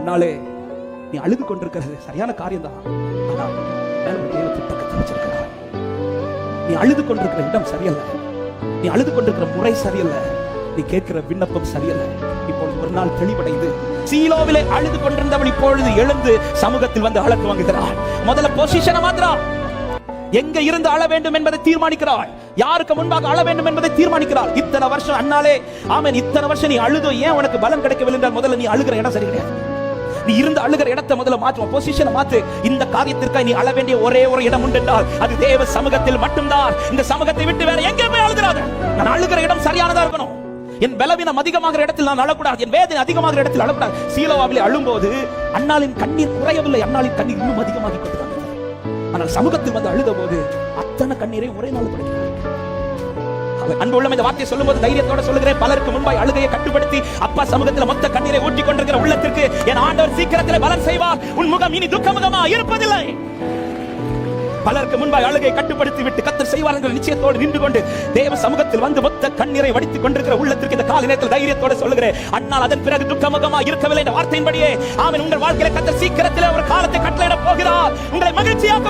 அண்ணாலே, நீ அழுது கொண்டிருக்கிறது சரியான காரியம் தான். ஆனால் பக்கத்தில் வச்சிருக்கிறார். நீ அழுது கொண்டிருக்கிற இடம் சரியல்ல, நீ அழுது கொண்டிருக்கிற முறை சரியல்ல, நீ கேட்கிற விண்ணப்பம் சரியல்ல. இப்பொழுது ஒரு நாள் தெளிவடைந்து சீலோவிலே அழுது கொண்டிருந்தவள் இப்பொழுது எழுந்து சமூகத்தில் வந்து அழ துவங்குகிறாள். முதல்ல பொசிஷனை மாத்திரம், எங்க இருந்து அழ வேண்டும் என்பதை தீர்மானிக்கிறாள். யாருக்கு முன்பாக அழ வேண்டும் என்பதை தீர்மானிக்கிறாள். இத்தனை வருஷம் அண்ணாலே, ஆமென், இத்தனை வருஷம் நீ அழுதோ, ஏன் உனக்கு பலம் கிடைக்கவில்லை என்றால் முதல்ல நீ அழுகிற இடம் சரி கிடையாது. நீ இருந்து அழுகிற இடத்தை முதல்ல மாற்றுவோம், பொசிஷனை மாத்து. இந்த காரியத்திற்காக நீ அழ வேண்டிய ஒரே ஒரு இடம் உண்டு என்றால் அது தேவ சமூகத்தில் மட்டும்தான். இந்த சமூகத்தை விட்டு வேற எங்கேயுமே அழுகிறாத. நான் அழுகிற இடம் சரியானதா இருக்கணும். என் பலவீனம் அதிகமாகிற இடத்தில் நான் அழக்கூடாது, என் வேதனை அதிகமாகிற இடத்தில் அழக்கூடாது. சீலோவாவிலே அழும்போது அண்ணாளின் கண்ணீர் குறையவில்லை, அண்ணாளின் கண்ணீர் இன்னும் அதிகமாகி கொண்டிருக்கிறது. ஆனால் சமூகத்தில் வந்து அழுத போது அத்தனை கண்ணீரை ஒரே நாள் தொடங்கினார். அன்பு உள்ளம் இந்த வார்த்தையை சொல்லும்போது தைரியத்தோட சொல்லுகிறேன், பலருக்கு முன்பாய் அழுகையை கட்டுப்படுத்தி அப்பா சமூகத்தில் மொத்த கண்ணீரை ஊற்றிக் கொண்டிருக்கிற உள்ளத்திற்கு என் ஆண்டவர் சீக்கிரத்தில் பலன் செய்வார். உன் முகம் இனி துக்கமுகமா இருப்பதில்லை. பலருக்கு முன்பாய் அழுகை கட்டுப்படுத்தி விட்டு கர்த்தர் செய்வார் என்ற நிச்சயத்தோடு நின்று கொண்டு தேவ சமூகத்தில் வந்து மொத்த கண்ணீரை வடித்துக் கொண்டிருக்கிற உள்ளத்திற்கு இந்த காலை நேரத்தில் தைரியத்தோட சொல்லுகிறேன், அண்ணால் அதன் பிறகு துக்கமுகமா இருக்கவில்லை என்ற வார்த்தையின்படியே ஆமென், உங்கள் வாழ்க்கையில கர்த்தர் சீக்கிரத்தில் ஒரு காலத்தை கட்டளையிட போகிறார். உங்களை மகிழ்ச்சியாக்க